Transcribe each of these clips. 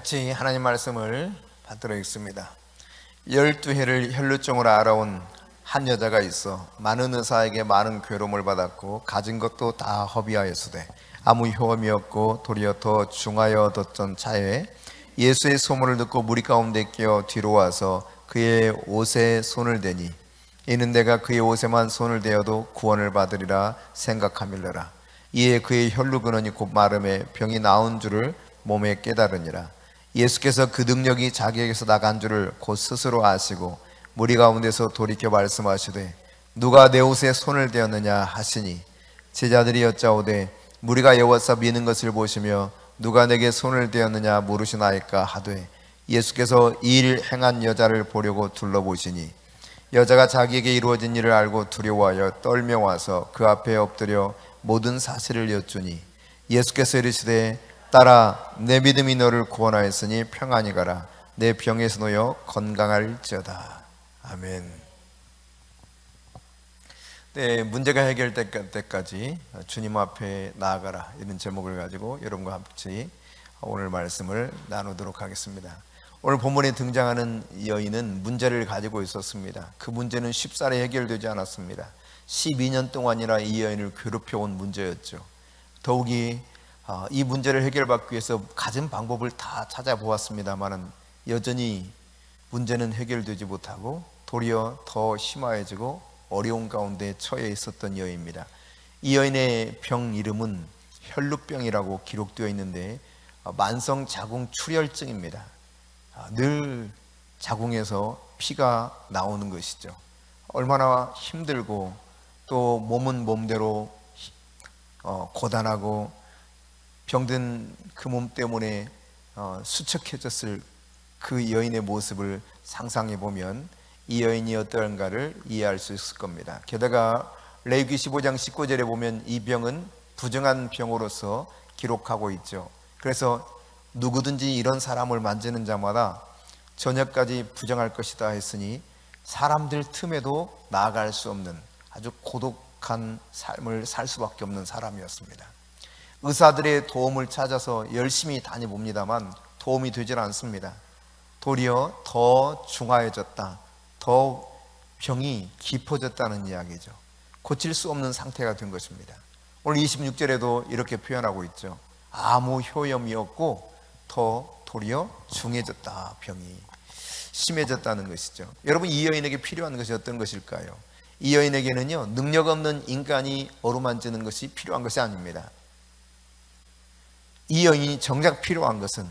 같이 하나님 말씀을 받들어 읽습니다. 12해를 혈루증으로 앓아온 한 여자가 있어 많은 의사에게 많은 괴로움을 받았고 가진 것도 다 허비하였으되 아무 효험이 없고 도리어 더 중하여 얻었던 차에 예수의 소문을 듣고 무리 가운데 끼어 뒤로 와서 그의 옷에 손을 대니 이는 내가 그의 옷에만 손을 대어도 구원을 받으리라 생각하밀러라. 이에 그의 혈루 근원이 곧 마름에 병이 나은 줄을 몸에 깨달으니라. 예수께서 그 능력이 자기에게서 나간 줄을 곧 스스로 아시고 무리 가운데서 돌이켜 말씀하시되 누가 내 옷에 손을 대었느냐 하시니 제자들이 여짜오되 무리가 여워서 미는 것을 보시며 누가 내게 손을 대었느냐 물으시나이까 하되 예수께서 이 일 행한 여자를 보려고 둘러보시니 여자가 자기에게 이루어진 일을 알고 두려워하여 떨며 와서 그 앞에 엎드려 모든 사실을 여쭈니 예수께서 이르시되 딸아 내 믿음이 너를 구원하였으니 평안히 가라. 내 병에서 놓여 건강할지어다. 아멘. 네, 문제가 해결될 때까지 주님 앞에 나아가라, 이런 제목을 가지고 여러분과 같이 오늘 말씀을 나누도록 하겠습니다. 오늘 본문에 등장하는 여인은 문제를 가지고 있었습니다. 그 문제는 쉽사리 해결되지 않았습니다. 12년 동안이나 이 여인을 괴롭혀온 문제였죠. 더욱이 이 문제를 해결받기 위해서 가진 방법을 다 찾아보았습니다만 여전히 문제는 해결되지 못하고 도리어 더 심화해지고 어려운 가운데 처해 있었던 여인입니다. 이 여인의 병 이름은 혈루병이라고 기록되어 있는데 만성 자궁 출혈증입니다. 늘 자궁에서 피가 나오는 것이죠. 얼마나 힘들고 또 몸은 몸대로 고단하고 병든 그 몸 때문에 수척해졌을 그 여인의 모습을 상상해 보면 이 여인이 어떠한가를 이해할 수 있을 겁니다. 게다가 레위기 15장 19절에 보면 이 병은 부정한 병으로서 기록하고 있죠. 그래서 누구든지 이런 사람을 만지는 자마다 저녁까지 부정할 것이다 했으니 사람들 틈에도 나아갈 수 없는 아주 고독한 삶을 살 수밖에 없는 사람이었습니다. 의사들의 도움을 찾아서 열심히 다녀봅니다만 도움이 되질 않습니다. 도리어 더 중하해졌다, 더 병이 깊어졌다는 이야기죠. 고칠 수 없는 상태가 된 것입니다. 오늘 26절에도 이렇게 표현하고 있죠. 아무 효험이 없고 더 도리어 중해졌다, 병이 심해졌다는 것이죠. 여러분, 이 여인에게 필요한 것이 어떤 것일까요? 이 여인에게는요, 능력 없는 인간이 어루만지는 것이 필요한 것이 아닙니다. 이 여인이 정작 필요한 것은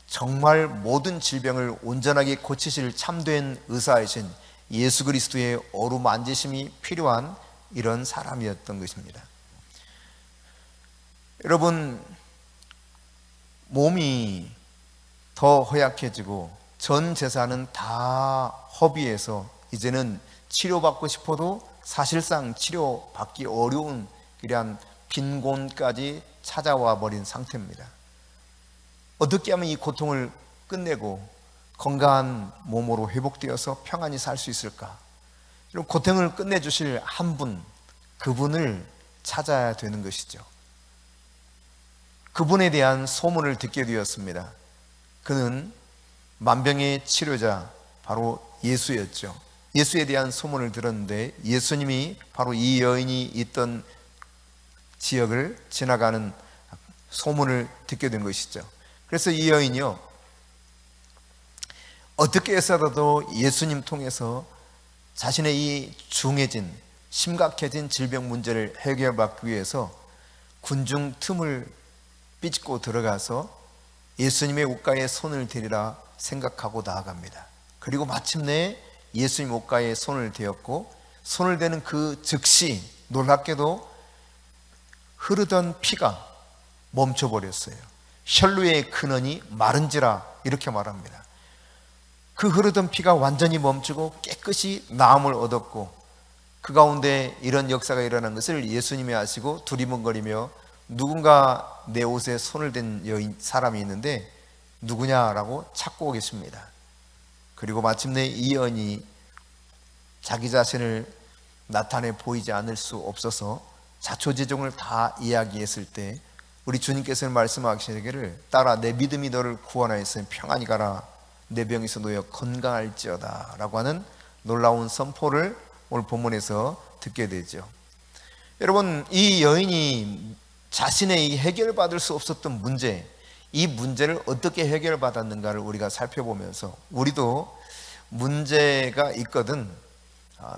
정말 모든 질병을 온전하게 고치실 참된 의사이신 예수 그리스도의 어루만지심이 필요한 이런 사람이었던 것입니다. 여러분, 몸이 더 허약해지고 전 재산은 다 허비해서 이제는 치료받고 싶어도 사실상 치료받기 어려운 이러한 빈곤까지 찾아와 버린 상태입니다. 어떻게 하면 이 고통을 끝내고 건강한 몸으로 회복되어서 평안히 살 수 있을까? 이런 고통을 끝내주실 한 분, 그분을 찾아야 되는 것이죠. 그분에 대한 소문을 듣게 되었습니다. 그는 만병의 치료자, 바로 예수였죠. 예수에 대한 소문을 들었는데 예수님이 바로 이 여인이 있던 지역을 지나가는 소문을 듣게 된 것이죠. 그래서 이 여인이요, 어떻게 해서라도 예수님 통해서 자신의 이 중해진, 심각해진 질병 문제를 해결받기 위해서 군중 틈을 삐집고 들어가서 예수님의 옷가에 손을 대리라 생각하고 나아갑니다. 그리고 마침내 예수님 옷가에 손을 대었고 손을 대는 그 즉시 놀랍게도 흐르던 피가 멈춰버렸어요. 혈루의 근원이 마른지라 이렇게 말합니다. 그 흐르던 피가 완전히 멈추고 깨끗이 나음을 얻었고 그 가운데 이런 역사가 일어난 것을 예수님이 아시고 두리번거리며 누군가 내 옷에 손을 댄 여인 사람이 있는데 누구냐라고 찾고 계십니다. 그리고 마침내 이 여인이 자기 자신을 나타내 보이지 않을 수 없어서 자초지종을 다 이야기했을 때 우리 주님께서는 말씀하시기를 따라 내 믿음이 너를 구원하였으니 평안히 가라 내 병에서 놓여 건강할지어다 라고 하는 놀라운 선포를 오늘 본문에서 듣게 되죠. 여러분, 이 여인이 자신의 해결받을 수 없었던 문제, 이 문제를 어떻게 해결받았는가를 우리가 살펴보면서 우리도 문제가 있거든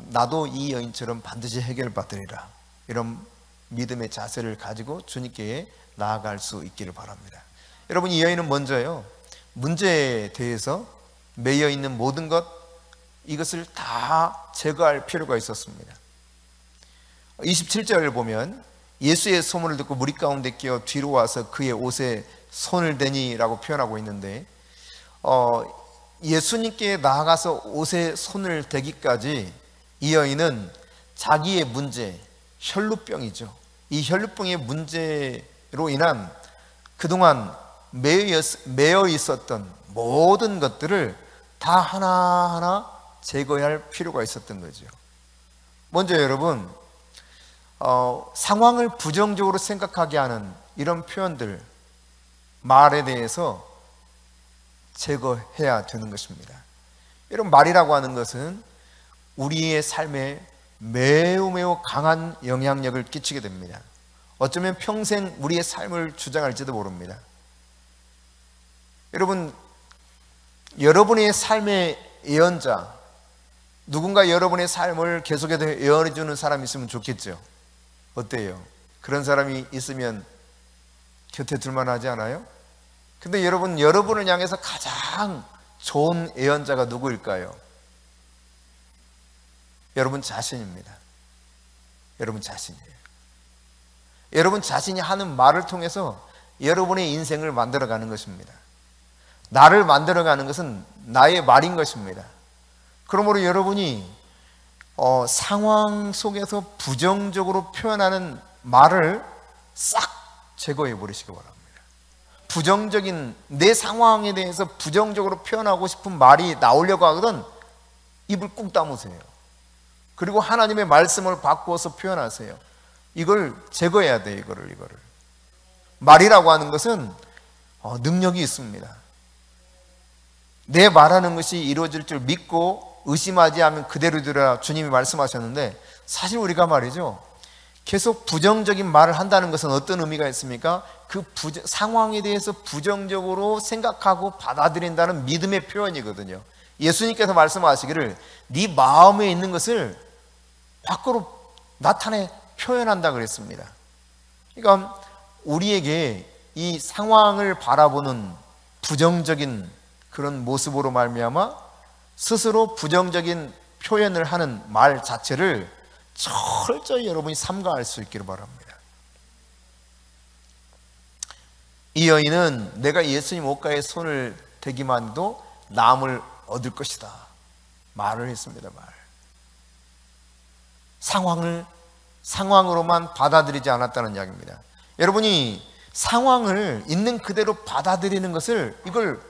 나도 이 여인처럼 반드시 해결받으리라, 이런 믿음의 자세를 가지고 주님께 나아갈 수 있기를 바랍니다. 여러분, 이 여인은 먼저요, 문제에 대해서 매여 있는 모든 것, 이것을 다 제거할 필요가 있었습니다. 27절을 보면 예수의 소문을 듣고 무리 가운데 끼어 뒤로 와서 그의 옷에 손을 대니라고 표현하고 있는데, 예수님께 나아가서 옷에 손을 대기까지 이 여인은 자기의 문제, 혈루병이죠. 이 혈루병의 문제로 인한 그동안 매여 있었던 모든 것들을 다 하나하나 제거해야 할 필요가 있었던 거죠. 먼저 여러분, 상황을 부정적으로 생각하게 하는 이런 표현들, 말에 대해서 제거해야 되는 것입니다. 이런 말이라고 하는 것은 우리의 삶에 매우 강한 영향력을 끼치게 됩니다. 어쩌면 평생 우리의 삶을 주장할지도 모릅니다. 여러분, 여러분의 삶의 예언자, 누군가 여러분의 삶을 계속해서 예언해 주는 사람이 있으면 좋겠죠. 어때요? 그런 사람이 있으면 곁에 둘만 하지 않아요? 근데 여러분, 여러분을 향해서 가장 좋은 예언자가 누구일까요? 여러분 자신입니다. 여러분 자신이에요. 여러분 자신이 하는 말을 통해서 여러분의 인생을 만들어가는 것입니다. 나를 만들어가는 것은 나의 말인 것입니다. 그러므로 여러분이 상황 속에서 부정적으로 표현하는 말을 싹 제거해 버리시기 바랍니다. 부정적인 내 상황에 대해서 부정적으로 표현하고 싶은 말이 나오려고 하거든 입을 꾹 다무세요. 그리고 하나님의 말씀을 바꾸어서 표현하세요. 이걸 제거해야 돼요. 이거를. 말이라고 하는 것은 능력이 있습니다. 내 말하는 것이 이루어질 줄 믿고 의심하지 않으면 그대로 되라 주님이 말씀하셨는데, 사실 우리가 말이죠, 계속 부정적인 말을 한다는 것은 어떤 의미가 있습니까? 그 상황에 대해서 부정적으로 생각하고 받아들인다는 믿음의 표현이거든요. 예수님께서 말씀하시기를 네 마음에 있는 것을 밖으로 나타내 표현한다 그랬습니다. 그러니까 우리에게 이 상황을 바라보는 부정적인 그런 모습으로 말미암아 스스로 부정적인 표현을 하는 말 자체를 철저히 여러분이 삼가할 수 있기를 바랍니다. 이 여인은 내가 예수님 옷가에 손을 대기만 해도 남을 얻을 것이다 말을 했습니다. 상황으로만 받아들이지 않았다는 이야기입니다. 여러분이 상황을 있는 그대로 받아들이는 것을, 이걸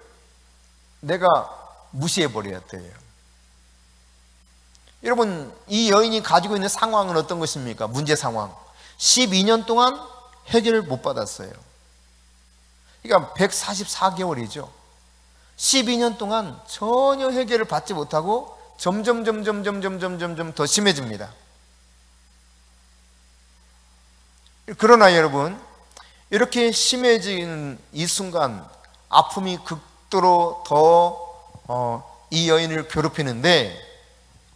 내가 무시해버려야 돼요. 여러분, 이 여인이 가지고 있는 상황은 어떤 것입니까? 문제 상황. 12년 동안 해결을 못 받았어요. 그러니까 144개월이죠. 12년 동안 전혀 해결을 받지 못하고 점점 더 심해집니다. 그러나 여러분, 이렇게 심해진 이 순간 아픔이 극도로 더 이 여인을 괴롭히는데,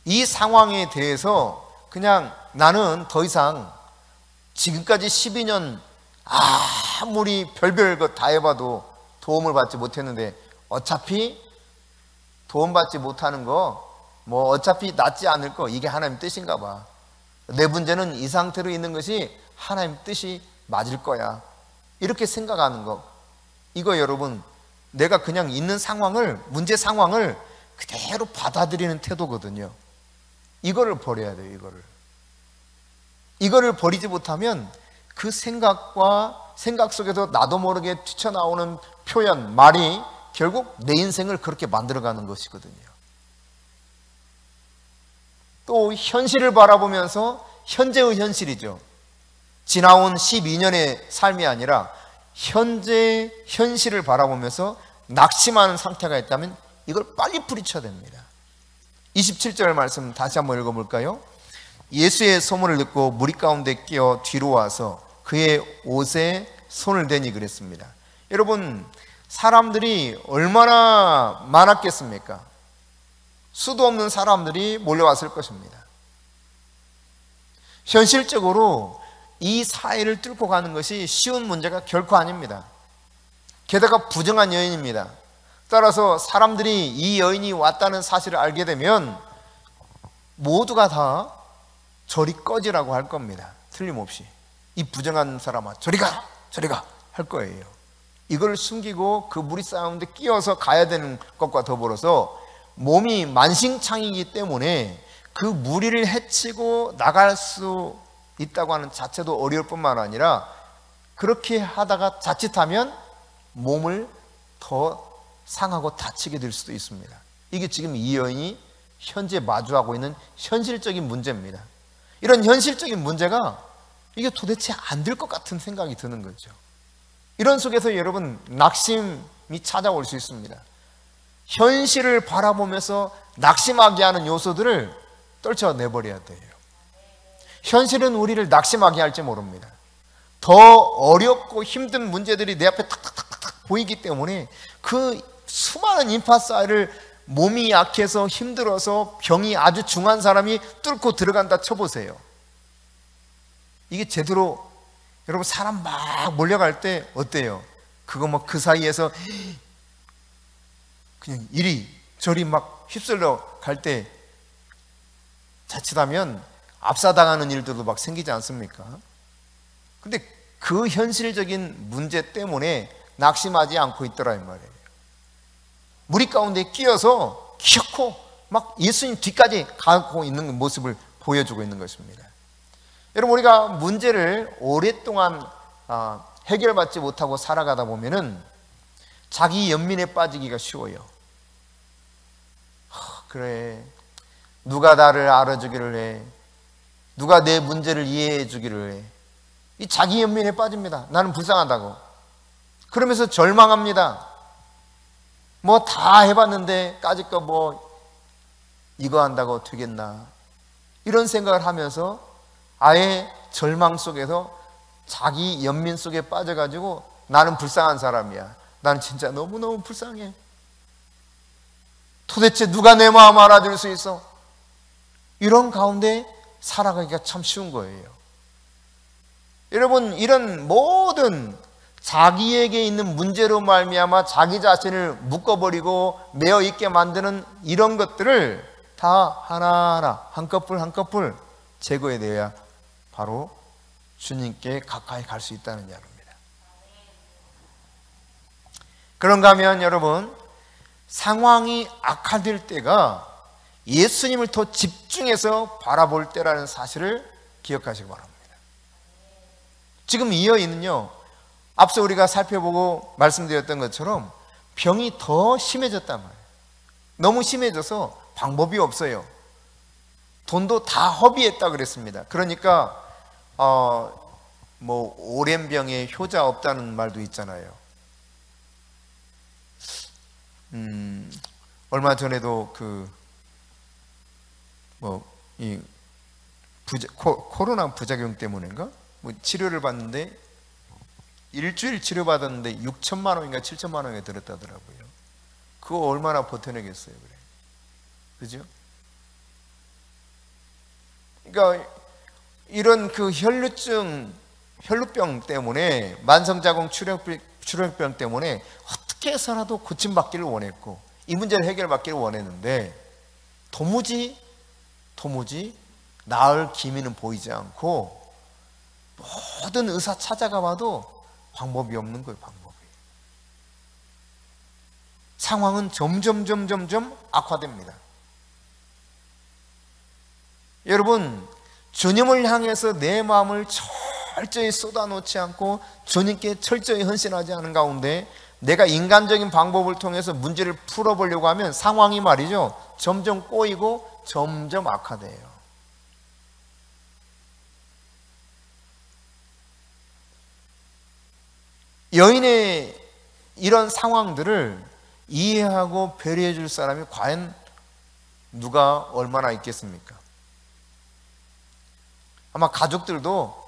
이 상황에 대해서 그냥 나는 더 이상 지금까지 12년 아무리 별별 것 다 해봐도 도움을 받지 못했는데, 어차피 도움받지 못하는 거 뭐 어차피 낫지 않을 거, 이게 하나님 뜻인가 봐. 내 문제는 이 상태로 있는 것이 하나님 뜻이 맞을 거야, 이렇게 생각하는 거, 이거 여러분, 내가 그냥 있는 상황을, 문제 상황을 그대로 받아들이는 태도거든요. 이거를 버려야 돼요. 이거를 버리지 못하면 그 생각 속에서 나도 모르게 튀쳐나오는 표현, 말이 결국 내 인생을 그렇게 만들어가는 것이거든요. 또 현실을 바라보면서, 현재의 현실이죠, 지나온 12년의 삶이 아니라 현재 현실을 바라보면서 낙심하는 상태가 있다면 이걸 빨리 뿌리쳐야 됩니다. 27절 말씀 다시 한번 읽어볼까요? 예수의 소문을 듣고 무리 가운데 끼어 뒤로 와서 그의 옷에 손을 대니 그랬습니다. 여러분, 사람들이 얼마나 많았겠습니까? 수도 없는 사람들이 몰려왔을 것입니다. 현실적으로 이 사이를 뚫고 가는 것이 쉬운 문제가 결코 아닙니다. 게다가 부정한 여인입니다. 따라서 사람들이 이 여인이 왔다는 사실을 알게 되면 모두가 다 저리 꺼지라고 할 겁니다. 틀림없이. 이 부정한 사람아, 저리 가! 저리 가! 할 거예요. 이걸 숨기고 그 무리 가운데 끼어서 가야 되는 것과 더불어서 몸이 만신창이기 때문에 그 무리를 해치고 나갈 수 있다고 하는 자체도 어려울 뿐만 아니라 그렇게 하다가 자칫하면 몸을 더 상하고 다치게 될 수도 있습니다. 이게 지금 이 여인이 현재 마주하고 있는 현실적인 문제입니다. 이런 현실적인 문제가 이게 도대체 안 될 것 같은 생각이 드는 거죠. 이런 속에서 여러분 낙심이 찾아올 수 있습니다. 현실을 바라보면서 낙심하게 하는 요소들을 떨쳐내버려야 돼요. 현실은 우리를 낙심하게 할지 모릅니다. 더 어렵고 힘든 문제들이 내 앞에 탁탁탁탁 보이기 때문에 그 수많은 인파 사이를 몸이 약해서 힘들어서 병이 아주 중한 사람이 뚫고 들어간다 쳐보세요. 이게 제대로 여러분 사람 막 몰려갈 때 어때요? 그거 막 그 사이에서 그냥 이리 저리 막 휩쓸려 갈 때 자칫하면 압사당하는 일들도 막 생기지 않습니까? 근데 그 현실적인 문제 때문에 낙심하지 않고 있더라 이 말이에요. 무리 가운데 끼어서 기어코 막 예수님 뒤까지 가고 있는 모습을 보여주고 있는 것입니다. 여러분, 우리가 문제를 오랫동안 해결받지 못하고 살아가다 보면은 자기 연민에 빠지기가 쉬워요. 그래, 누가 나를 알아주기를 해, 누가 내 문제를 이해해 주기를 해. 이 자기 연민에 빠집니다. 나는 불쌍하다고. 그러면서 절망합니다. 뭐 다 해봤는데 까짓 거 뭐 이거 한다고 되겠나, 이런 생각을 하면서 아예 절망 속에서 자기 연민 속에 빠져가지고 나는 불쌍한 사람이야, 나는 진짜 너무너무 불쌍해, 도대체 누가 내 마음 알아줄 수 있어, 이런 가운데 살아가기가 참 쉬운 거예요. 여러분, 이런 모든 자기에게 있는 문제로 말미암아 자기 자신을 묶어버리고 매어 있게 만드는 이런 것들을 다 하나하나 한꺼풀 한꺼풀 제거해내야 바로 주님께 가까이 갈 수 있다는 이야기입니다. 그런가 하면 여러분, 상황이 악화될 때가 예수님을 더 집중해서 바라볼 때라는 사실을 기억하시기 바랍니다. 지금 이 여인은요, 앞서 우리가 살펴보고 말씀드렸던 것처럼 병이 더 심해졌단 말이에요. 너무 심해져서 방법이 없어요. 돈도 다 허비했다 그랬습니다. 그러니까 뭐 오랜 병에 효자 없다는 말도 있잖아요. 얼마 전에도 코로나 부작용 때문인가 뭐 치료를 받는데 일주일 치료받았는데 6천만 원인가 7천만 원에 들었다더라고요. 그거 얼마나 버텨내겠어요, 그래. 그죠? 그러니까 이런 그 혈루병 때문에, 만성자궁 출혈병 때문에 어떻게 해서라도 고침받기를 원했고 이 문제를 해결받기를 원했는데 도무지 나을 기미는 보이지 않고 모든 의사 찾아가 봐도 방법이 없는 거예요. 방법이. 상황은 점점 악화됩니다. 여러분, 주님을 향해서 내 마음을 철저히 쏟아놓지 않고 주님께 철저히 헌신하지 않은 가운데 내가 인간적인 방법을 통해서 문제를 풀어보려고 하면 상황이 말이죠, 점점 꼬이고 점점 악화돼요. 여인의 이런 상황들을 이해하고 배려해 줄 사람이 과연 누가 얼마나 있겠습니까? 아마 가족들도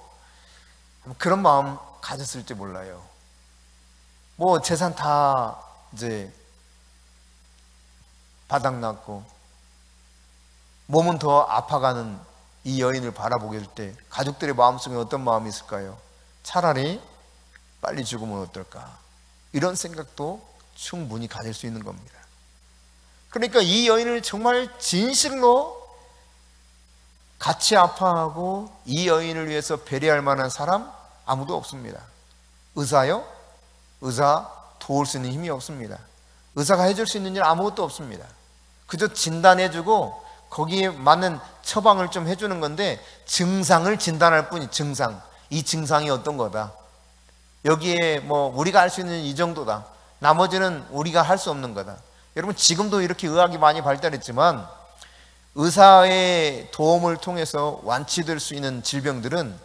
그런 마음 가졌을지 몰라요. 뭐 재산 다 이제 바닥났고 몸은 더 아파가는 이 여인을 바라보게 될 때 가족들의 마음속에 어떤 마음이 있을까요? 차라리 빨리 죽으면 어떨까? 이런 생각도 충분히 가질 수 있는 겁니다. 그러니까 이 여인을 정말 진실로 같이 아파하고 이 여인을 위해서 배려할 만한 사람 아무도 없습니다. 의사요? 의사 도울 수 있는 힘이 없습니다. 의사가 해줄 수 있는 일 아무것도 없습니다. 그저 진단해주고 거기에 맞는 처방을 좀 해주는 건데 증상을 진단할 뿐이 증상. 이 증상이 어떤 거다. 여기에 뭐 우리가 할 수 있는 이 정도다. 나머지는 우리가 할 수 없는 거다. 여러분 지금도 이렇게 의학이 많이 발달했지만 의사의 도움을 통해서 완치될 수 있는 질병들은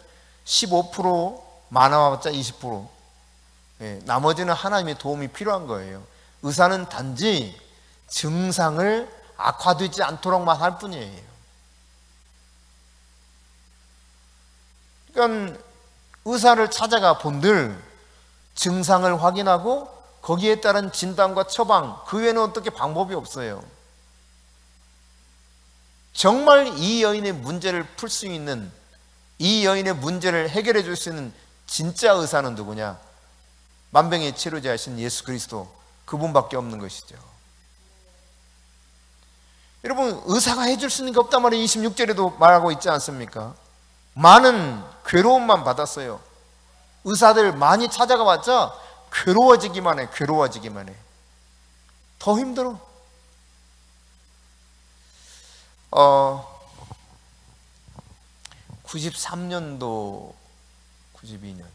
15% 많아봤자 20%. 나머지는 하나님의 도움이 필요한 거예요. 의사는 단지 증상을 악화되지 않도록만 할 뿐이에요. 그러니까 의사를 찾아가 본들 증상을 확인하고 거기에 따른 진단과 처방, 그 외에는 어떻게 방법이 없어요. 정말 이 여인의 문제를 풀 수 있는, 이 여인의 문제를 해결해 줄 수 있는 진짜 의사는 누구냐? 만병의 치료자이신 예수 그리스도, 그분밖에 없는 것이죠. 여러분 의사가 해줄 수 있는 게 없단 말이에요. 26절에도 말하고 있지 않습니까? 많은 괴로움만 받았어요. 의사들 많이 찾아가 봤자 괴로워지기만 해. 괴로워지기만 해. 더 힘들어. 93년도 92년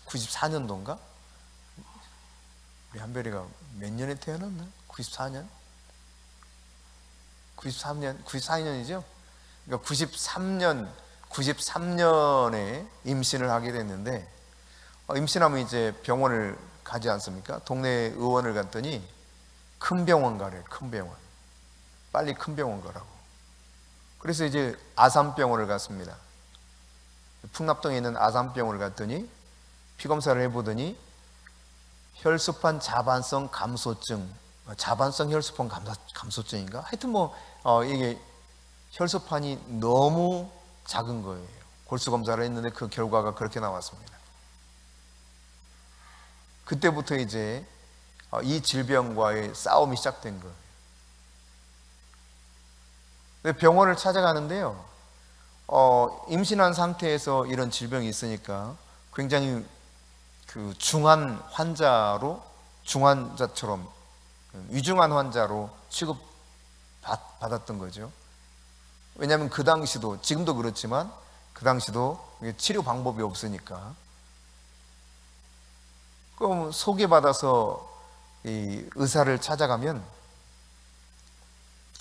94년도인가? 우리 한별이가 몇 년에 태어났나? 94년? 94년이죠? 그러니까 93년에 임신을 하게 됐는데 임신하면 이제 병원을 가지 않습니까? 동네 의원을 갔더니 큰 병원 가래요. 큰 병원. 빨리 큰 병원 가라고. 그래서 이제 아산병원을 갔습니다. 풍납동에 있는 아산병원을 갔더니 피검사를 해보더니 혈소판 자반성 감소증, 자반성 혈소판 감소증인가? 하여튼 이게 혈소판이 너무 작은 거예요. 골수 검사를 했는데 그 결과가 그렇게 나왔습니다. 그때부터 이제 이 질병과의 싸움이 시작된 거예요. 병원을 찾아가는데요. 임신한 상태에서 이런 질병이 있으니까 굉장히 그 중환 환자로, 중환자처럼 위중한 환자로 취급받았던 거죠. 왜냐하면 그 당시도, 지금도 그렇지만 그 당시도 치료 방법이 없으니까. 그럼 소개받아서 이 의사를 찾아가면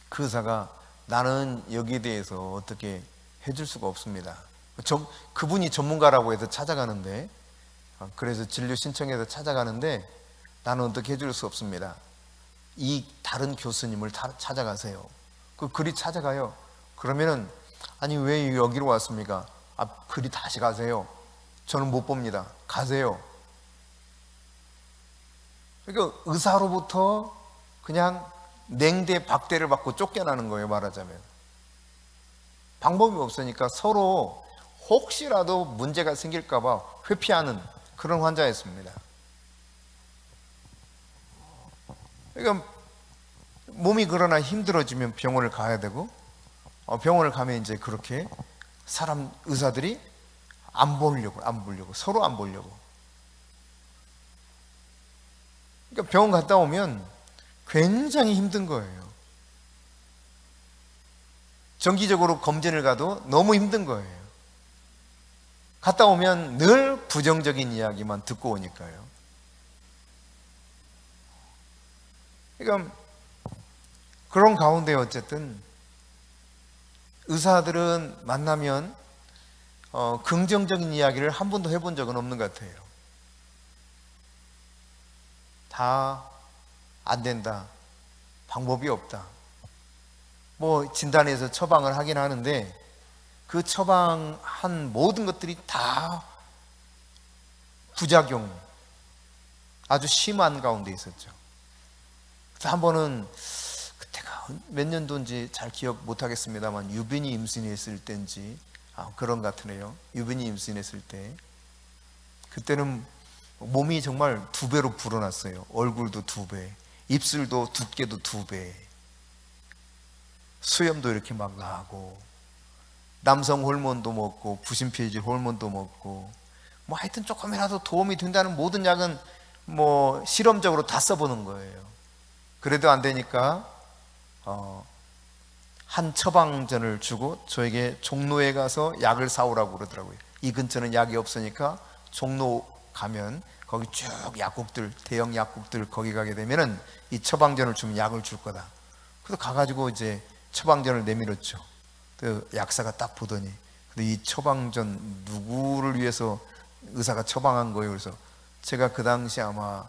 그 의사가 나는 여기에 대해서 어떻게 해줄 수가 없습니다. 그분이 전문가라고 해서 찾아가는데, 그래서 진료 신청해서 찾아가는데 나는 어떻게 해줄 수 없습니다. 이 다른 교수님을 찾아가세요. 그리 찾아가요. 그러면은 아니 왜 여기로 왔습니까? 그리 다시 가세요. 저는 못 봅니다. 가세요. 그러니까 의사로부터 그냥 냉대 박대를 받고 쫓겨나는 거예요. 말하자면 방법이 없으니까 서로 혹시라도 문제가 생길까 봐 회피하는 그런 환자였습니다. 그러니까 몸이 그러나 힘들어지면 병원을 가야 되고, 병원을 가면 이제 그렇게 의사들이 안 보려고 서로 안 보려고. 그러니까 병원 갔다 오면 굉장히 힘든 거예요. 정기적으로 검진을 가도 너무 힘든 거예요. 갔다 오면 늘 부정적인 이야기만 듣고 오니까요. 그러니까 그런 가운데 어쨌든 의사들은 만나면 긍정적인 이야기를 한 번도 해본 적은 없는 것 같아요. 다 안 된다, 방법이 없다, 뭐 진단해서 처방을 하긴 하는데 그 처방한 모든 것들이 다 부작용 아주 심한 가운데 있었죠. 그래서 한 번은 그때가 몇 년도인지 잘 기억 못하겠습니다만 유빈이 임신했을 때인지 그런 것 같으네요. 유빈이 임신했을 때 그때는 몸이 정말 2배로 불어났어요. 얼굴도 2배, 입술도 두께도 2배, 수염도 이렇게 막 나고, 남성 호르몬도 먹고 부신피질 호르몬도 먹고, 뭐 하여튼 조금이라도 도움이 된다는 모든 약은 뭐 실험적으로 다 써보는 거예요. 그래도 안 되니까 한 처방전을 주고 저에게 종로에 가서 약을 사오라고 그러더라고요. 이 근처는 약이 없으니까 종로 가면 거기 쭉 약국들, 대형 약국들 거기 가게 되면은 이 처방전을 주면 약을 줄 거다. 그래서 가가지고 이제 처방전을 내밀었죠. 그 약사가 딱 보더니, 근데 이 처방전 누구를 위해서 의사가 처방한 거예요? 그래서 제가 그 당시 아마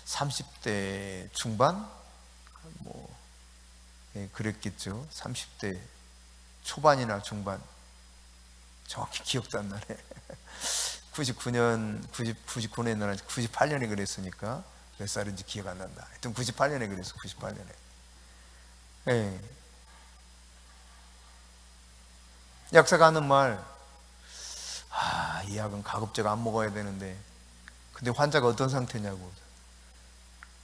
30대 중반? 뭐 그랬겠죠. 30대 초반이나 중반. 정확히 기억도 안 나네. 99년에 나는 98년에 그랬으니까 몇 살인지 기억 안 난다. 하여튼 98년에 그랬어. 98년에. 예. 약사가 하는 말, 이 약은 가급적 안 먹어야 되는데, 근데 환자가 어떤 상태냐고.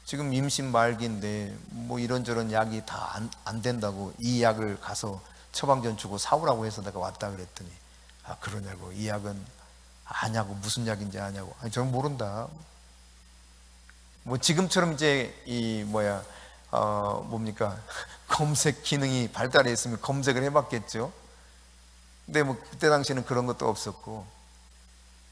지금 임신 말기인데 뭐 이런저런 약이 다 안 된다고 이 약을 가서 처방전 주고 사오라고 해서 내가 왔다 그랬더니, 그러냐고. 이 약은 아냐고. 무슨 약인지 아냐고. 아니, 저는 모른다. 뭐 지금처럼 이제 뭡니까 검색 기능이 발달해 있으면 검색을 해봤겠죠. 근데 뭐 그때 당시에는 그런 것도 없었고,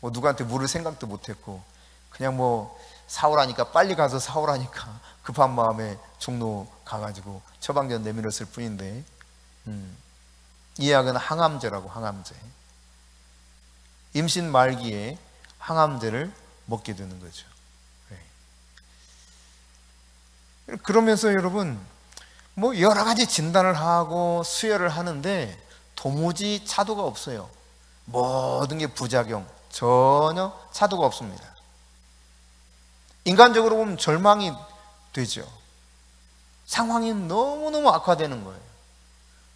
뭐 누구한테 물을 생각도 못했고, 그냥 뭐 사오라니까, 빨리 가서 사오라니까 급한 마음에 종로 가가지고 처방전 내밀었을 뿐인데, 이 약은 항암제라고. 항암제. 임신 말기에 항암제를 먹게 되는 거죠. 그러면서 여러분, 뭐 여러 가지 진단을 하고 수혈을 하는데 도무지 차도가 없어요. 모든 게 부작용, 전혀 차도가 없습니다. 인간적으로 보면 절망이 되죠. 상황이 너무너무 악화되는 거예요.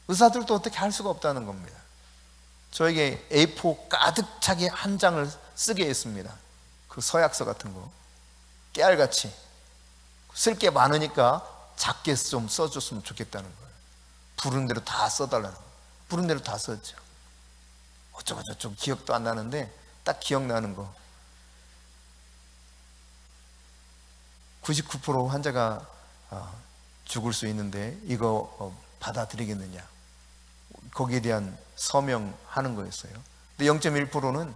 의사들도 어떻게 할 수가 없다는 겁니다. 저에게 A4 가득 차게 한 장을 쓰게 했습니다. 그 서약서 같은 거 깨알같이 쓸 게 많으니까 작게 좀 써줬으면 좋겠다는 거예요. 부른 대로 다 써달라는 거예요. 부른 대로 다 썼죠. 어쩌고저쩌고 기억도 안 나는데 딱 기억나는 거, 99% 환자가 죽을 수 있는데 이거 받아들이겠느냐, 거기에 대한 서명하는 거였어요. 근데 0.1%는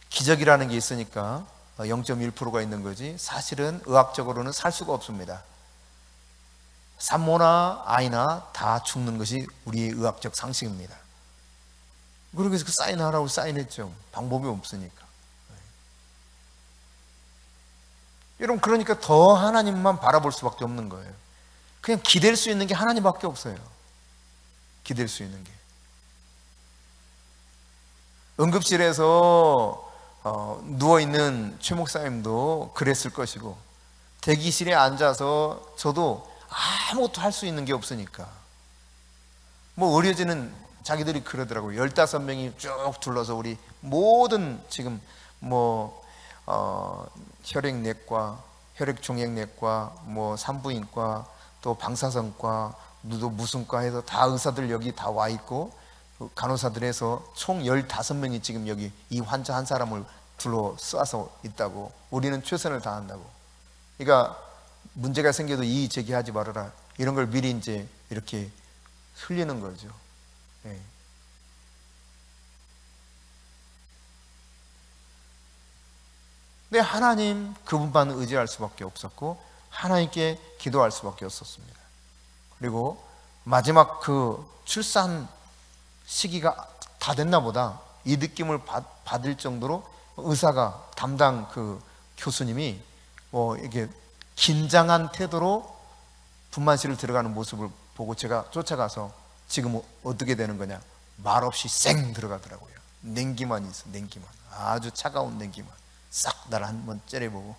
기적이라는 게 있으니까 0.1%가 있는 거지, 사실은 의학적으로는 살 수가 없습니다. 산모나 아이나 다 죽는 것이 우리의 의학적 상식입니다. 그러기 위해서 사인하라고 사인했죠. 방법이 없으니까. 여러분, 그러니까 더 하나님만 바라볼 수밖에 없는 거예요. 그냥 기댈 수 있는 게 하나님밖에 없어요. 기댈 수 있는 게. 응급실에서 누워있는 최 목사님도 그랬을 것이고, 대기실에 앉아서 저도 아무것도 할 수 있는 게 없으니까, 뭐 의료진은 자기들이 그러더라고요. 15명이 쭉 둘러서 우리 모든 지금 혈액내과, 혈액종양내과, 뭐 산부인과, 또 방사선과, 또 무슨 과 해서 다 의사들 여기 다 와 있고, 간호사들 해서 총 15명이 지금 여기 이 환자 한 사람을 둘러싸서 있다고. 우리는 최선을 다한다고. 그러니까 문제가 생겨도 이의 제기하지 말아라, 이런 걸 미리 이제 이렇게 흘리는 거죠. 네. 근데 하나님, 그분만 의지할 수밖에 없었고 하나님께 기도할 수밖에 없었습니다. 그리고 마지막 그 출산 시기가 다 됐나 보다. 이 느낌을 받을 정도로 의사가 담당 그 교수님이 이게 긴장한 태도로 분만실을 들어가는 모습을 보고 제가 쫓아가서 지금 어떻게 되는 거냐, 말없이 쌩 들어가더라고요. 냉기만 있어, 냉기만. 아주 차가운 냉기만 싹 나를 한번 째려보고.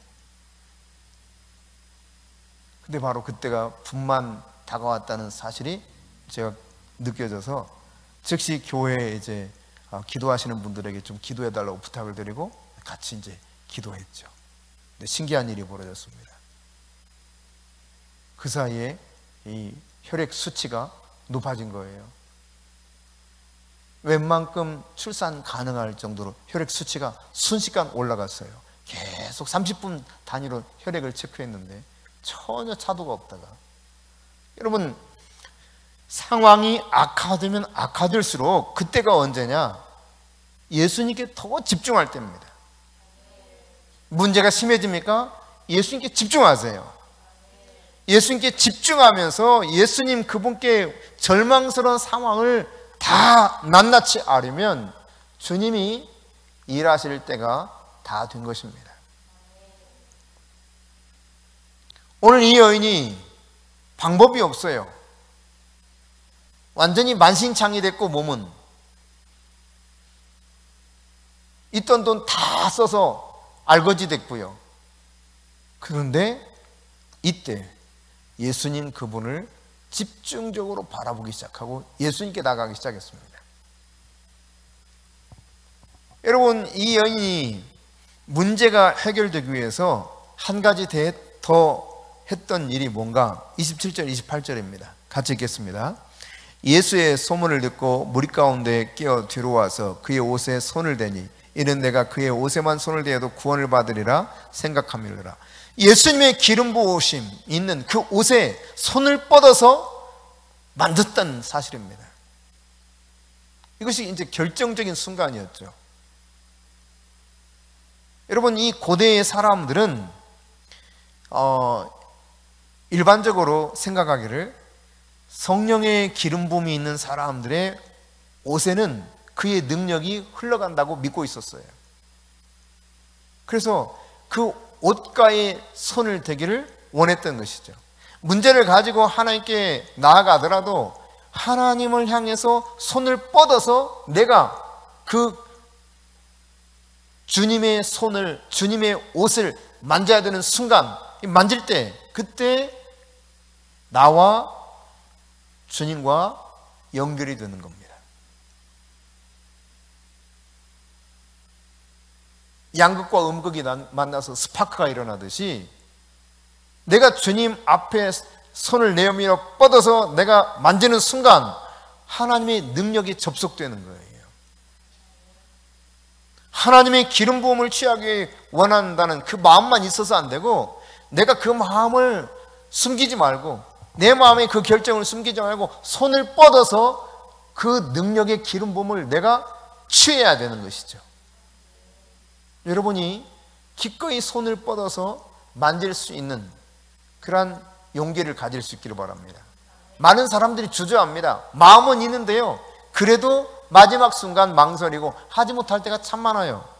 근데 바로 그때가 분만 다가왔다는 사실이 제가 느껴져서 즉시 교회에 이제 기도하시는 분들에게 좀 기도해달라고 부탁을 드리고 같이 이제 기도했죠. 근데 신기한 일이 벌어졌습니다. 그 사이에 이 혈액 수치가 높아진 거예요. 웬만큼 출산 가능할 정도로 혈액 수치가 순식간 올라갔어요. 계속 30분 단위로 혈액을 체크했는데 전혀 차도가 없다가, 여러분 상황이 악화되면 악화될수록 그때가 언제냐? 예수님께 더 집중할 때입니다. 문제가 심해집니까? 예수님께 집중하세요. 예수님께 집중하면서 예수님 그분께 절망스러운 상황을 다 낱낱이 아려면 주님이 일하실 때가 다 된 것입니다. 오늘 이 여인이 방법이 없어요. 완전히 만신창이 됐고, 몸은 있던 돈 다 써서 알거지 됐고요. 그런데 이때 예수님 그분을 집중적으로 바라보기 시작하고 예수님께 나가기 시작했습니다. 여러분, 이 여인이 문제가 해결되기 위해서 한 가지 더 했던 일이 뭔가? 27절 28절입니다 같이 읽겠습니다. 예수의 소문을 듣고 무리 가운데 끼어 들어와서 그의 옷에 손을 대니 이는 내가 그의 옷에만 손을 대어도 구원을 받으리라 생각함이라. 예수님의 기름 부으심 있는 그 옷에 손을 뻗어서 만졌다는 사실입니다. 이것이 이제 결정적인 순간이었죠. 여러분, 이 고대의 사람들은 일반적으로 생각하기를 성령의 기름 부음이 있는 사람들의 옷에는 그의 능력이 흘러간다고 믿고 있었어요. 그래서 그 옷가에 손을 대기를 원했던 것이죠. 문제를 가지고 하나님께 나아가더라도 하나님을 향해서 손을 뻗어서 내가 그 주님의 손을, 주님의 옷을 만져야 되는 순간, 만질 때 그때 나와 주님과 연결이 되는 겁니다. 양극과 음극이 만나서 스파크가 일어나듯이 내가 주님 앞에 손을 내밀어 뻗어서 내가 만지는 순간 하나님의 능력이 접속되는 거예요. 하나님의 기름 부음을 취하기 원한다는 그 마음만 있어서 안 되고, 내가 그 마음을 숨기지 말고, 내 마음의 그 결정을 숨기지 말고 손을 뻗어서 그 능력의 기름 부음을 내가 취해야 되는 것이죠. 여러분이 기꺼이 손을 뻗어서 만질 수 있는 그러한 용기를 가질 수 있기를 바랍니다. 많은 사람들이 주저합니다. 마음은 있는데요, 그래도 마지막 순간 망설이고 하지 못할 때가 참 많아요.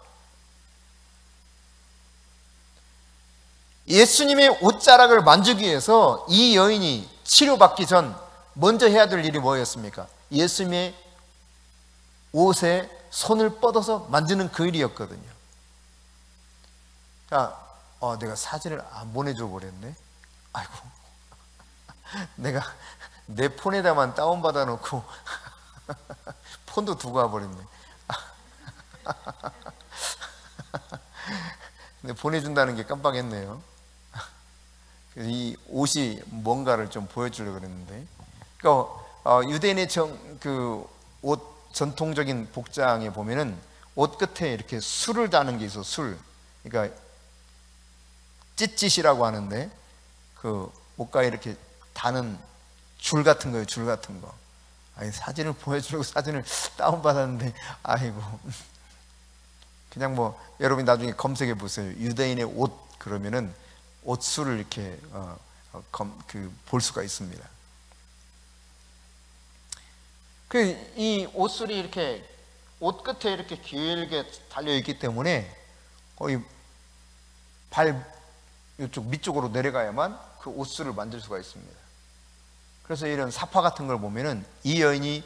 예수님의 옷자락을 만지기 위해서 이 여인이 치료받기 전 먼저 해야 될 일이 뭐였습니까? 예수님의 옷에 손을 뻗어서 만지는 그 일이었거든요. 자, 내가 사진을 안 보내줘 버렸네. 아이고, 내가 내 폰에다만 다운받아 놓고 폰도 두고 와버렸네. 근데 보내준다는 게 깜빡했네요. 이 옷이 뭔가를 좀 보여주려고 그랬는데, 그러니까 유대인의 그 옷 전통적인 복장에 보면은 옷 끝에 이렇게 술을 다는 게 있어. 술. 그러니까 찢짓이라고 하는데 그 옷가에 이렇게 다는 줄 같은 거예요. 줄 같은 거. 아니, 사진을 보여주려고 사진을 다운받았는데, 아이고. 그냥 뭐 여러분이 나중에 검색해 보세요. 유대인의 옷 그러면은 옷술을 이렇게 볼 수가 있습니다. 이 옷술이 이렇게 옷 끝에 이렇게 길게 달려 있기 때문에 거의 발 이쪽 밑쪽으로 내려가야만 그 옷술을 만질 수가 있습니다. 그래서 이런 사파 같은 걸 보면은 이 여인이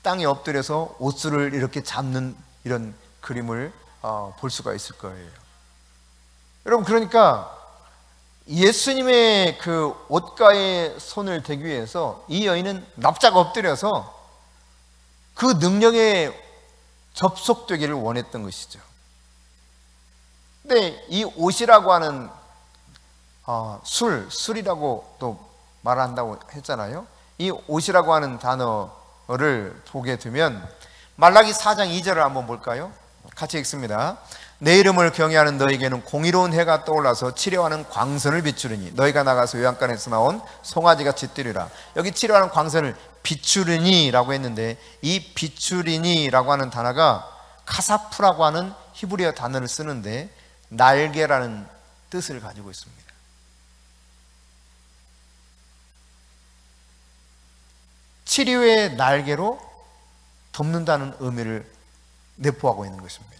땅에 엎드려서 옷술을 이렇게 잡는 이런 그림을 볼 수가 있을 거예요. 여러분, 그러니까 예수님의 그 옷가에 손을 대기 위해서 이 여인은 납작 엎드려서 그 능력에 접속되기를 원했던 것이죠. 근데 이 옷이라고 하는 술이라고 또 말한다고 했잖아요. 이 옷이라고 하는 단어를 보게 되면 말라기 4장 2절을 한번 볼까요? 같이 읽습니다. 내 이름을 경외하는 너에게는 공의로운 해가 떠올라서 치료하는 광선을 비추르니 너희가 나가서 요양간에서 나온 송아지같이 뛰리라. 여기 치료하는 광선을 비추르니 라고 했는데, 이 비추리니 라고 하는 단어가 카사프라고 하는 히브리어 단어를 쓰는데 날개라는 뜻을 가지고 있습니다. 치료의 날개로 덮는다는 의미를 내포하고 있는 것입니다.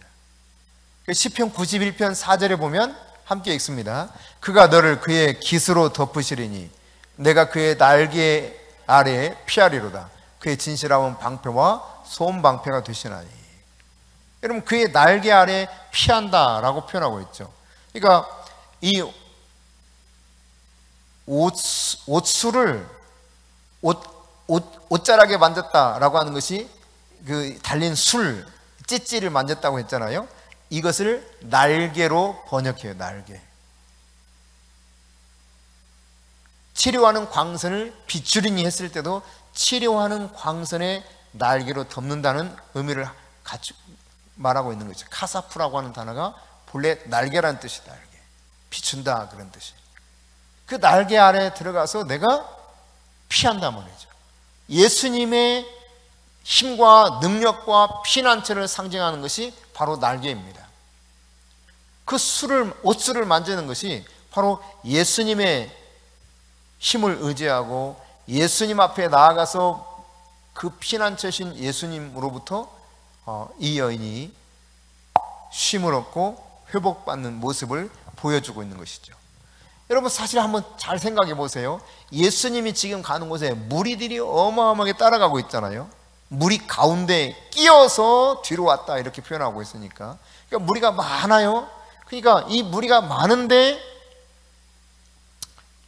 시편 91편 4절에 보면 함께 읽습니다. 그가 너를 그의 깃으로 덮으시리니 내가 그의 날개 아래에 피하리로다. 그의 진실함은 방패와 소음 방패가 되시나니. 여러분, 그의 날개 아래 피한다라고 표현하고 있죠. 그러니까 이 옷술을 옷자락에 만졌다라고 하는 것이 그 달린 술, 찌찌를 만졌다고 했잖아요. 이것을 날개로 번역해요. 날개. 치료하는 광선을 비추리니 했을 때도 치료하는 광선의 날개로 덮는다는 의미를 같이 말하고 있는 거죠. 카사프라고 하는 단어가 본래 날개라는 뜻이 날개. 비춘다 그런 뜻이. 그 날개 아래 들어가서 내가 피한단 말이죠. 예수님의 힘과 능력과 피난처를 상징하는 것이 바로 날개입니다. 그 옷술을 만지는 것이 바로 예수님의 힘을 의지하고 예수님 앞에 나아가서 그 피난처신 예수님으로부터 이 여인이 쉼을 얻고 회복받는 모습을 보여주고 있는 것이죠. 여러분, 사실 한번 잘 생각해 보세요. 예수님이 지금 가는 곳에 무리들이 어마어마하게 따라가고 있잖아요. 무리 가운데 끼어서 뒤로 왔다 이렇게 표현하고 있으니까, 그러니까 무리가 많아요. 그러니까 이 무리가 많은데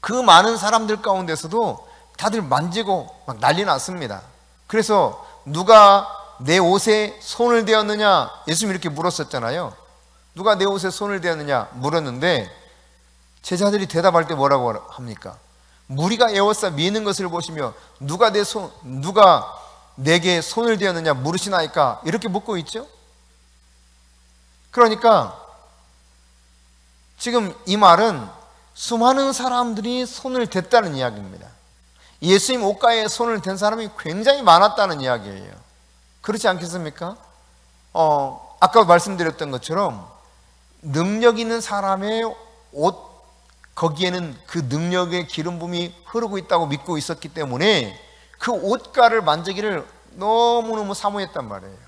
그 많은 사람들 가운데서도 다들 만지고 막 난리 났습니다. 그래서 누가 내 옷에 손을 대었느냐, 예수님이 이렇게 물었었잖아요. 누가 내 옷에 손을 대었느냐 물었는데 제자들이 대답할 때 뭐라고 합니까? 무리가 에워싸 미는 것을 보시며 누가 내게 손을 대었느냐 물으시나이까, 이렇게 묻고 있죠. 그러니까 지금 이 말은 수많은 사람들이 손을 댔다는 이야기입니다. 예수님 옷가에 손을 댄 사람이 굉장히 많았다는 이야기예요. 그렇지 않겠습니까? 아까 말씀드렸던 것처럼 능력 있는 사람의 옷, 거기에는 그 능력의 기름 부음이 흐르고 있다고 믿고 있었기 때문에 그 옷가를 만지기를 너무너무 사모했단 말이에요.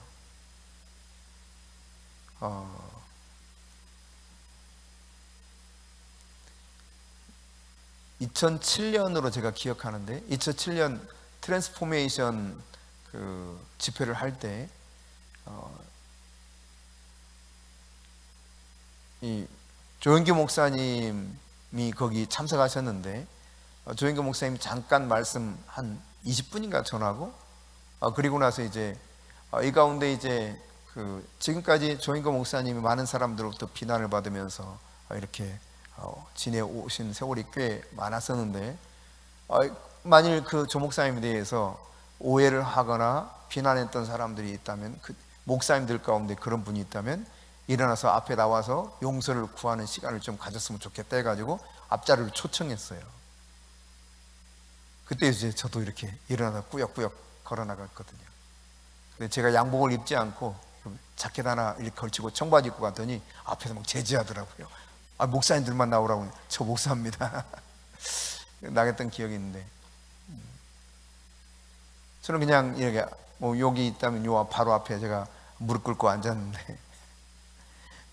2007년으로 제가 기억하는데, 2007년 트랜스포메이션 그 집회를 할 때 이 조영규 목사님이 거기 참석하셨는데, 조영규 목사님이 잠깐 말씀 한 20분인가 전하고, 그리고 나서 이제 이 가운데 이제 그 지금까지 조영규 목사님이 많은 사람들로부터 비난을 받으면서 이렇게 지내오신 세월이 꽤 많았었는데, 만일 그 조 목사님에 대해서 오해를 하거나 비난했던 사람들이 있다면, 그 목사님들 가운데 그런 분이 있다면 일어나서 앞에 나와서 용서를 구하는 시간을 좀 가졌으면 좋겠다 해가지고 앞자리를 초청했어요. 그때 이제 저도 이렇게 일어나서 꾸역꾸역 걸어 나갔거든요. 근데 제가 양복을 입지 않고 자켓 하나 이렇게 걸치고 청바지 입고 갔더니 앞에서 막 제지하더라고요. 목사님들만 나오라고. 저 목사입니다. 나갔던 기억이 있는데, 저는 그냥 이렇게 여기 있다면 요 바로 앞에 제가 무릎 꿇고 앉았는데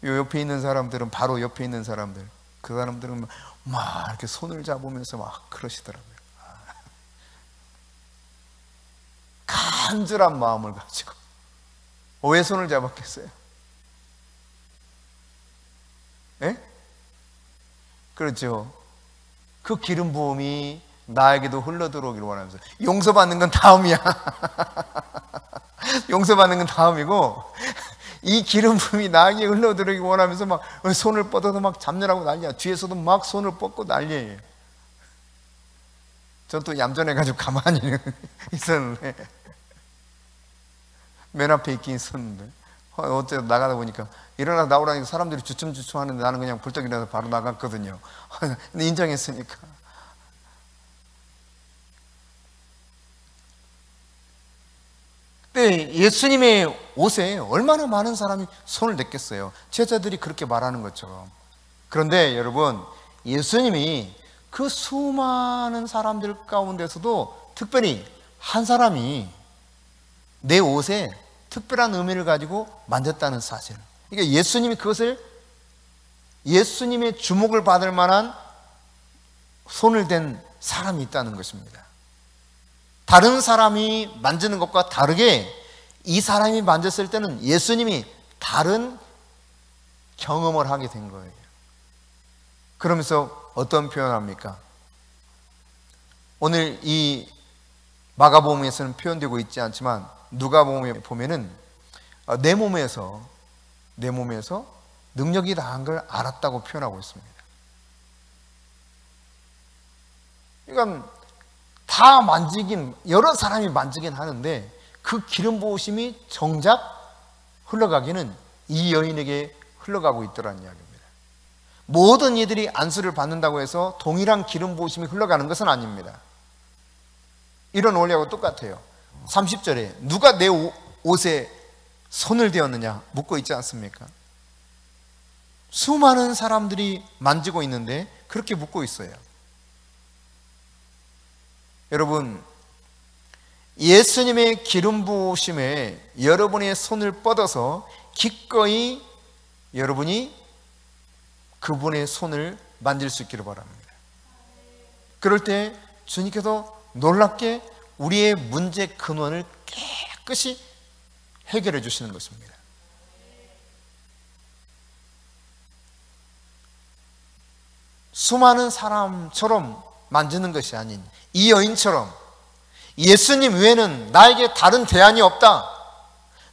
요 옆에 있는 사람들은, 바로 옆에 있는 사람들, 그 사람들은 막 이렇게 손을 잡으면서 막 그러시더라고요. 간절한 마음을 가지고. 왜 손을 잡았겠어요? 예? 그렇죠. 그 기름 부음이 나에게도 흘러들어오기를 원하면서. 용서받는 건 다음이야. 용서받는 건 다음이고, 이 기름 부음이 나에게 흘러들어오기 원하면서 막 손을 뻗어서 막 잡느라고 난리야. 뒤에서도 막 손을 뻗고 난리예요. 전 또 얌전해가지고 가만히 있었는데, 맨 앞에 있긴 있었는데, 어째 나가다 보니까 일어나 나오라니까 사람들이 주춤주춤 하는데 나는 그냥 벌떡 일어나서 바로 나갔거든요. 근데 인정했으니까. 근데 예수님의 옷에 얼마나 많은 사람이 손을 댔겠어요. 제자들이 그렇게 말하는 것처럼. 그런데 여러분, 예수님이 그 수많은 사람들 가운데서도 특별히 한 사람이 내 옷에 특별한 의미를 가지고 만졌다는 사실. 그러니까 예수님이 그것을, 예수님의 주목을 받을 만한 손을 댄 사람이 있다는 것입니다. 다른 사람이 만지는 것과 다르게 이 사람이 만졌을 때는 예수님이 다른 경험을 하게 된 거예요. 그러면서 어떤 표현을 합니까? 오늘 이 마가복음에서는 표현되고 있지 않지만 누가복음에 보면은 내 몸에서 능력이 나은 걸 알았다고 표현하고 있습니다. 그러니까 다 만지긴, 여러 사람이 만지긴 하는데 그 기름 부으심이 정작 흘러가기는 이 여인에게 흘러가고 있더라는 이야기입니다. 모든 이들이 안수를 받는다고 해서 동일한 기름 부으심이 흘러가는 것은 아닙니다. 이런 원리하고 똑같아요. 30절에 누가 내 옷에 손을 대었느냐 묻고 있지 않습니까? 수많은 사람들이 만지고 있는데 그렇게 묻고 있어요. 여러분, 예수님의 기름 부으심에 여러분의 손을 뻗어서 기꺼이 여러분이 그분의 손을 만질 수 있기를 바랍니다. 그럴 때 주님께서 놀랍게 우리의 문제 근원을 깨끗이 해결해 주시는 것입니다. 수많은 사람처럼 만지는 것이 아닌 이 여인처럼 예수님 외에는 나에게 다른 대안이 없다.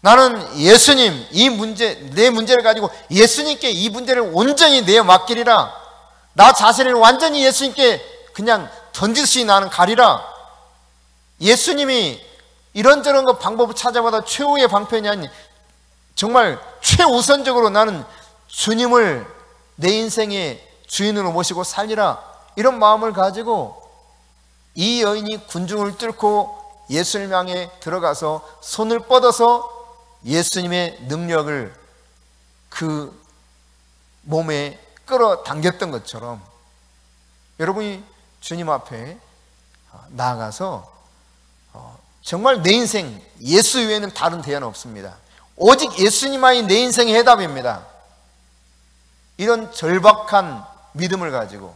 나는 예수님, 이 문제, 내 문제를 가지고 예수님께 이 문제를 온전히 내어 맡기리라. 나 자신을 완전히 예수님께 그냥 던지시 나는 가리라. 예수님이 이런저런 거 방법을 찾아봐도 최후의 방편이 아닌 정말 최우선적으로 나는 주님을 내 인생의 주인으로 모시고 살리라. 이런 마음을 가지고 이 여인이 군중을 뚫고 예수님 향해 들어가서 손을 뻗어서 예수님의 능력을 그 몸에 끌어당겼던 것처럼 여러분이 주님 앞에 나아가서 정말 내 인생 예수 외에는 다른 대안은 없습니다. 오직 예수님만이 내 인생의 해답입니다. 이런 절박한 믿음을 가지고,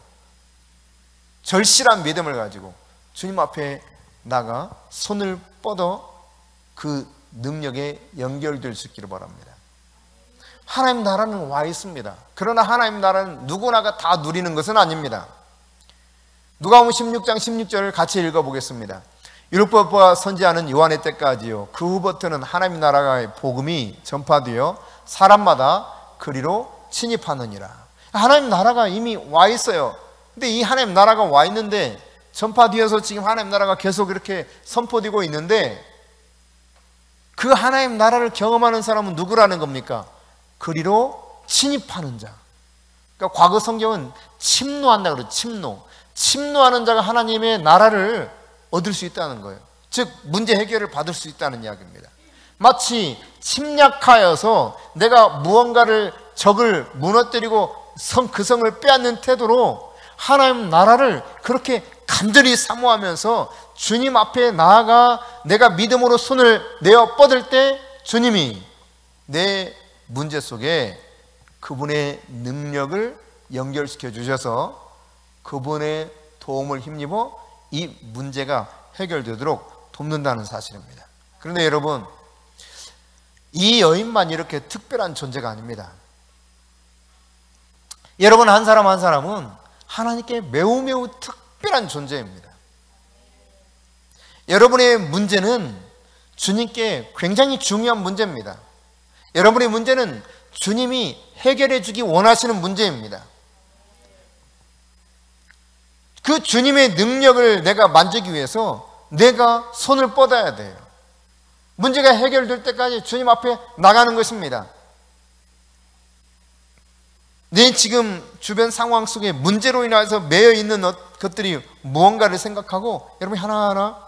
절실한 믿음을 가지고 주님 앞에 나가 손을 뻗어 그 능력에 연결될 수 있기를 바랍니다. 하나님 나라는 와 있습니다. 그러나 하나님 나라는 누구나가 다 누리는 것은 아닙니다. 누가복음 16장 16절을 같이 읽어보겠습니다. 율법과 선지자는 요한의 때까지요, 그 후부터는 하나님 나라의 복음이 전파되어 사람마다 그리로 침입하느니라. 하나님 나라가 이미 와 있어요. 근데 이 하나님 나라가 와 있는데 전파되어서 지금 하나님 나라가 계속 이렇게 선포되고 있는데 그 하나님 나라를 경험하는 사람은 누구라는 겁니까? 그리로 침입하는 자. 그러니까 과거 성경은 침노한다 그래요. 침노하는 자가 하나님의 나라를 얻을 수 있다는 거예요. 즉 문제 해결을 받을 수 있다는 이야기입니다. 마치 침략하여서 내가 무언가를 적을 무너뜨리고 그 성을 빼앗는 태도로 하나님 나라를 그렇게 간절히 사모하면서 주님 앞에 나아가 내가 믿음으로 손을 내어 뻗을 때 주님이 내 문제 속에 그분의 능력을 연결시켜 주셔서 그분의 도움을 힘입어 이 문제가 해결되도록 돕는다는 사실입니다. 그런데 여러분, 이 여인만 이렇게 특별한 존재가 아닙니다. 여러분, 한 사람 한 사람은 하나님께 매우 매우 특별한 존재입니다. 여러분의 문제는 주님께 굉장히 중요한 문제입니다. 여러분의 문제는 주님이 해결해 주기 원하시는 문제입니다. 그 주님의 능력을 내가 만지기 위해서 내가 손을 뻗어야 돼요. 문제가 해결될 때까지 주님 앞에 나가는 것입니다. 내 지금 주변 상황 속에 문제로 인해서 매여 있는 것들이 무언가를 생각하고 여러분이 하나하나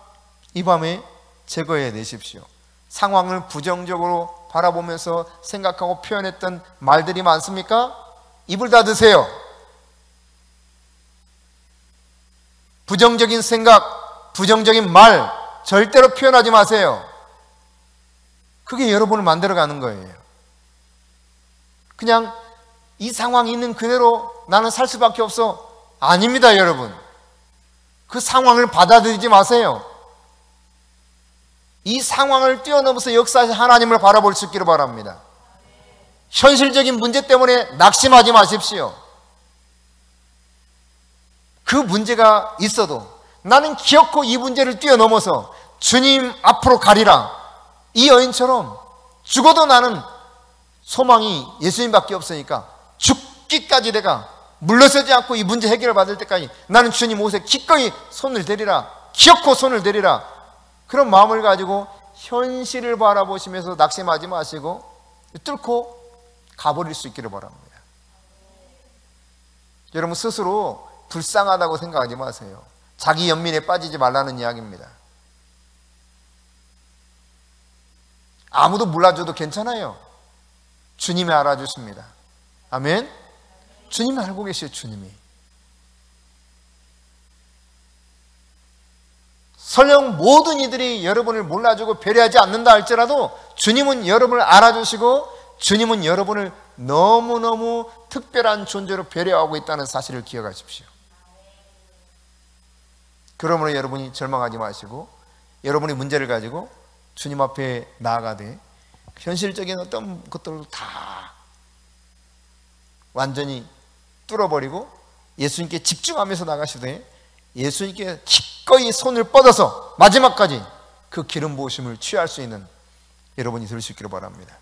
이 밤에 제거해 내십시오. 상황을 부정적으로 바라보면서 생각하고 표현했던 말들이 많습니까? 입을 닫으세요. 부정적인 생각, 부정적인 말 절대로 표현하지 마세요. 그게 여러분을 만들어가는 거예요. 그냥 이 상황이 있는 그대로 나는 살 수밖에 없어. 아닙니다, 여러분. 그 상황을 받아들이지 마세요. 이 상황을 뛰어넘어서 역사하신 하나님을 바라볼 수 있기를 바랍니다. 현실적인 문제 때문에 낙심하지 마십시오. 그 문제가 있어도 나는 기어코 이 문제를 뛰어넘어서 주님 앞으로 가리라. 이 여인처럼 죽어도 나는 소망이 예수님밖에 없으니까 죽기까지 내가 물러서지 않고 이 문제 해결을 받을 때까지 나는 주님 옷에 기꺼이 손을 대리라. 기어코 손을 대리라. 그런 마음을 가지고 현실을 바라보시면서 낙심하지 마시고 뚫고 가버릴 수 있기를 바랍니다. 여러분, 스스로 불쌍하다고 생각하지 마세요. 자기 연민에 빠지지 말라는 이야기입니다. 아무도 몰라줘도 괜찮아요. 주님이 알아주십니다. 아멘. 주님이 알고 계셔요. 주님이. 설령 모든 이들이 여러분을 몰라주고 배려하지 않는다 할지라도 주님은 여러분을 알아주시고 주님은 여러분을 너무너무 특별한 존재로 배려하고 있다는 사실을 기억하십시오. 그러므로 여러분이 절망하지 마시고 여러분의 문제를 가지고 주님 앞에 나아가되 현실적인 어떤 것들을 다 완전히 뚫어버리고 예수님께 집중하면서 나가시되 예수님께 기꺼이 손을 뻗어서 마지막까지 그 기름 부으심을 취할 수 있는 여러분이 될 수 있기를 바랍니다.